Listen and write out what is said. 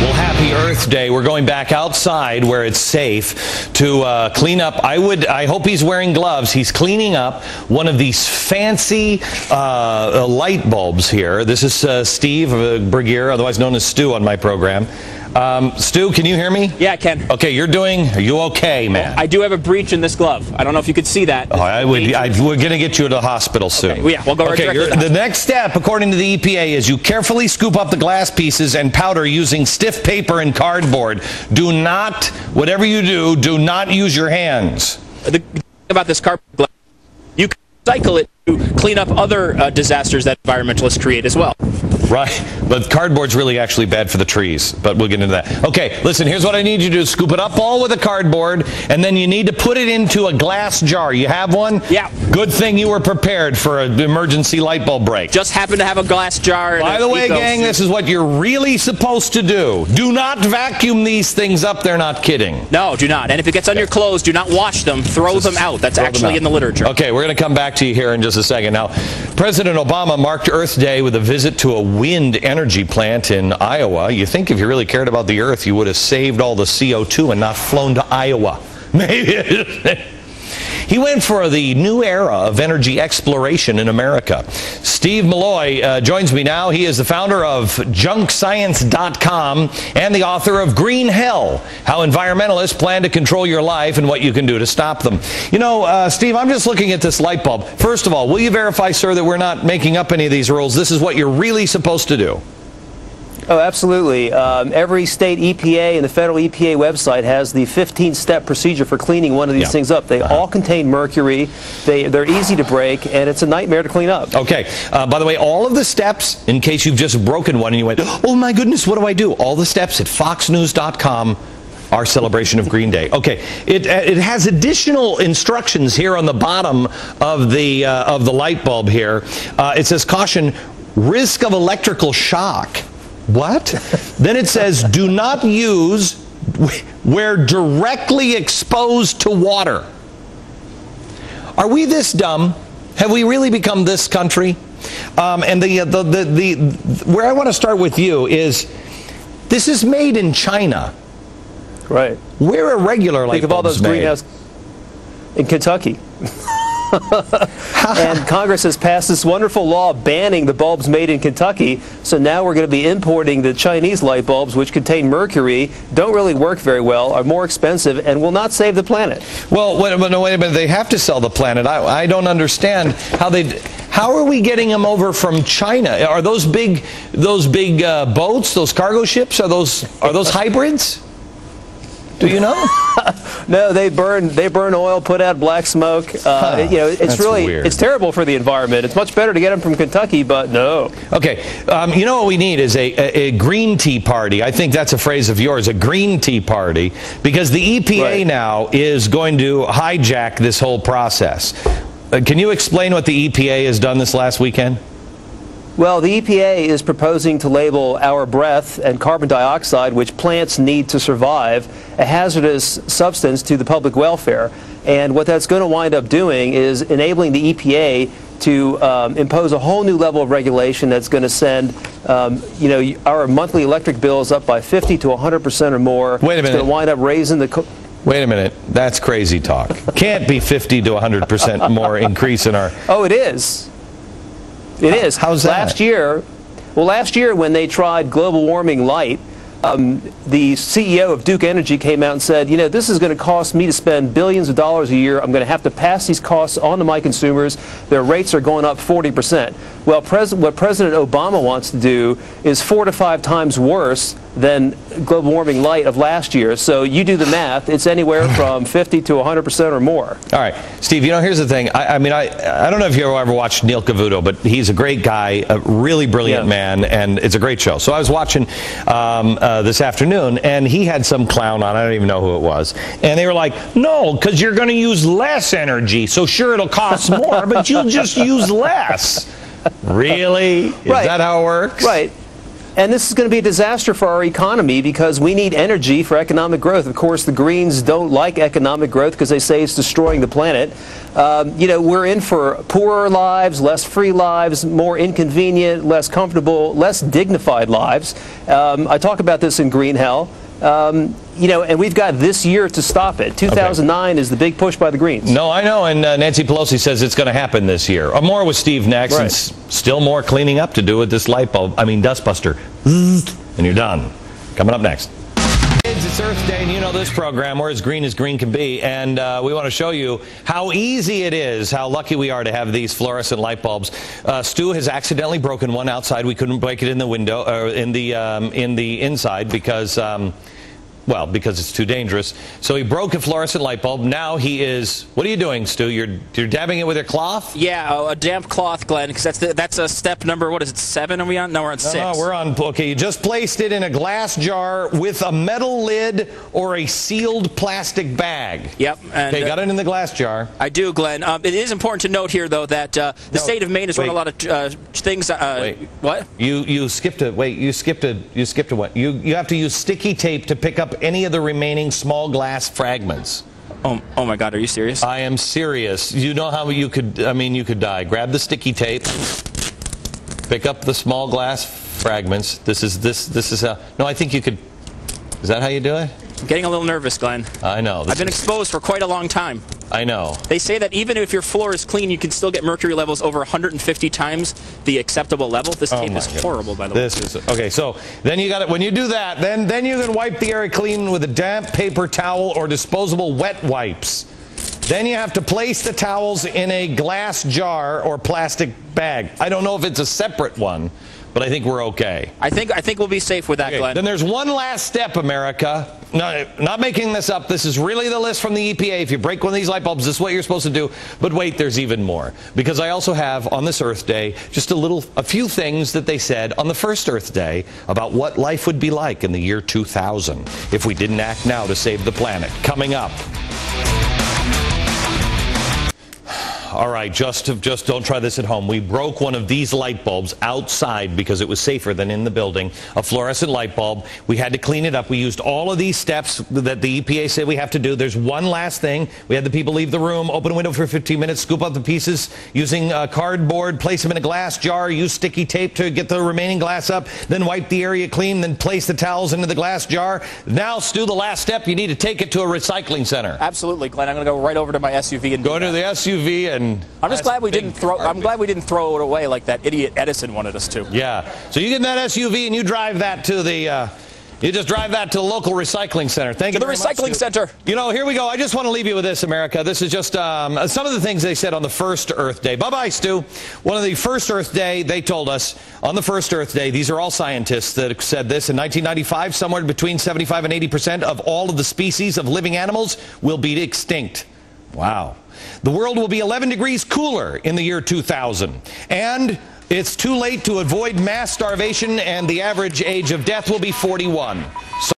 Well, happy Earth Day. We're going back outside where it's safe to clean up. I hope he's wearing gloves. He's cleaning up one of these fancy light bulbs here. This is Steve Bergier, otherwise known as Stu on my program. Stu, can you hear me? Yeah, I can. Okay, are you okay, man? I do have a breach in this glove. I don't know if you could see that. Oh, we're going to get you to the hospital soon. Okay, yeah, we'll go right directly to the next step, according to the EPA, is you carefully scoop up the glass pieces and powder using stiff paper and cardboard. Do not, whatever you do not use your hands. The thing about this cardboard glass, you can cycle it to clean up other disasters that environmentalists create as well. Right, but cardboard's really actually bad for the trees, but we'll get into that. Okay, listen, here's what I need you to do. Scoop it up all with a cardboard, and then you need to put it into a glass jar. You have one? Yeah. Good thing you were prepared for an emergency light bulb break. Just happen to have a glass jar. By the way, gang, this is what you're really supposed to do. Do not vacuum these things up. They're not kidding. No, do not. And if it gets on your clothes, do not wash them. Throw them out. That's actually in the literature. Okay, we're going to come back to you here in just a second. Now, President Obama marked Earth Day with a visit to a wind energy plant in Iowa. You think if you really cared about the Earth, you would have saved all the CO2 and not flown to Iowa. Maybe. He went for the new era of energy exploration in America. Steve Malloy joins me now. He is the founder of junkscience.com and the author of Green Hell, How Environmentalists Plan to Control Your Life and What You Can Do to Stop Them. You know, Steve, I'm just looking at this light bulb. First of all, will you verify, sir, that we're not making up any of these rules? This is what you're really supposed to do. Oh, absolutely. Every state EPA and the federal EPA website has the 15-step procedure for cleaning one of these things up. They all contain mercury. They're easy to break, and it's a nightmare to clean up. Okay. By the way, all of the steps, in case you've just broken one and you went, oh my goodness, what do I do? All the steps at foxnews.com. Our celebration of Green Day. Okay, it has additional instructions here on the bottom of the light bulb here. It says, caution, risk of electrical shock. What? Then it says, do not use where directly exposed to water. Are we this dumb? Have we really become this country? And where I want to start with you is, this is made in China. Right. Where are regular light bulbs made? Think of all those greenhouse in Kentucky. And Congress has passed this wonderful law banning the bulbs made in Kentucky. So now we're going to be importing the Chinese light bulbs, which contain mercury, don't really work very well, are more expensive, and will not save the planet. Well, wait a minute. They have to sell the planet. I don't understand how are we getting them over from China? Are those big boats, those cargo ships? Are those hybrids? Do you know? No, they burn oil, put out black smoke. You know, it's terrible for the environment. It's much better to get them from Kentucky, but no. Okay, you know what we need is a green tea party. I think that's a phrase of yours, a green tea party, because the EPA now is going to hijack this whole process. Can you explain what the EPA has done this last weekend? Well, the EPA is proposing to label our breath and carbon dioxide, which plants need to survive, a hazardous substance to the public welfare. And what that's going to wind up doing is enabling the EPA to impose a whole new level of regulation that's going to send you know, our monthly electric bills up by 50 to 100% or more. Wait a minute. It's going to wind up raising the... Wait a minute. That's crazy talk. Can't be 50 to 100% more increase in our... Oh, it is. It is. How's that? Last year when they tried global warming light, the CEO of Duke Energy came out and said, you know, this is going to cost me to spend billions of dollars a year. I'm going to have to pass these costs on to my consumers. Their rates are going up 40%. Well, what President Obama wants to do is 4 to 5 times worse than global warming light of last year. So you do the math. It's anywhere from 50 to 100% or more. All right. Steve, you know, here's the thing. I mean, I don't know if you ever watched Neil Cavuto, but he's a great guy, a really brilliant man, and it's a great show. So I was watching this afternoon, and he had some clown on. I don't even know who it was. And they were like, no, because you're going to use less energy. So sure, it'll cost more, but you'll just use less. Really? Is that how it works? Right. And this is going to be a disaster for our economy because we need energy for economic growth. Of course, the Greens don't like economic growth because they say it's destroying the planet. You know, we're in for poorer lives, less free lives, more inconvenient, less comfortable, less dignified lives. I talk about this in Green Hell. You know, and we've got this year to stop it. 2009 is the big push by the Greens. No, I know, and Nancy Pelosi says it's going to happen this year. More with Steve next, right. And still more cleaning up to do with this light bulb. I mean, dustbuster. And you're done. Coming up next. It's Earth Day, and you know this program, we're as green can be, and we want to show you how easy it is, how lucky we are to have these fluorescent light bulbs. Stu has accidentally broken one outside. We couldn't break it in the window, or in the inside because, well, because it's too dangerous. So he broke a fluorescent light bulb. Now he is, what are you doing, Stu? You're dabbing it with your cloth? Yeah, a damp cloth, Glenn, because that's a step number, what is it, 7 are we on? No, we're on 6. No, we're on, okay, you just placed it in a glass jar with a metal lid or a sealed plastic bag. Yep. And, okay, got it in the glass jar. I do, Glenn. It is important to note here, though, that the state of Maine has run a lot of things. Wait. What? You skipped a, wait, you skipped a what? You have to use sticky tape to pick up any of the remaining small glass fragments. Oh my God, are you serious? I am serious. You know how you could, I mean, you could die. Grab the sticky tape, pick up the small glass fragments. This is how, no, I think you could, is that how you do it? I'm getting a little nervous, Glenn. I know. I've been exposed for quite a long time. I know. They say that even if your floor is clean, you can still get mercury levels over 150 times the acceptable level. This tape is horrible, by the way. This is, okay, so then you got it. When you do that, then you can wipe the area clean with a damp paper towel or disposable wet wipes. Then you have to place the towels in a glass jar or plastic bag. I don't know if it's a separate one, but I think we're okay. I think we'll be safe with that, Okay, Glenn. then there's one last step, America. No, not making this up. This is really the list from the EPA. If you break one of these light bulbs, this is what you're supposed to do. But wait, there's even more. Because I also have, on this Earth Day, just a few things that they said on the first Earth Day about what life would be like in the year 2000 if we didn't act now to save the planet. Coming up. All right, just don't try this at home. We broke one of these light bulbs outside because it was safer than in the building, a fluorescent light bulb. We had to clean it up. We used all of these steps that the EPA said we have to do. There's one last thing. We had the people leave the room, open a window for 15 minutes, scoop up the pieces using cardboard, place them in a glass jar, use sticky tape to get the remaining glass up, then wipe the area clean, then place the towels into the glass jar. Now, Stu, the last step, you need to take it to a recycling center. Absolutely, Glenn. I'm going to go right over to my SUV and go to the SUV and I'm just glad we didn't throw. I'm glad we didn't throw it away like that idiot Edison wanted us to. Yeah. So you get in that SUV and you drive that to the. You just drive that to the local recycling center. Thank you very much. To the recycling center. You know, here we go. I just want to leave you with this, America. This is just some of the things they said on the first Earth Day. Bye-bye, Stu. One of the first Earth Day, they told us on the first Earth Day, these are all scientists that said this. In 1995, somewhere between 75 and 80% of all of the species of living animals will be extinct. Wow. The world will be 11 degrees cooler in the year 2000. And it's too late to avoid mass starvation, and the average age of death will be 41. So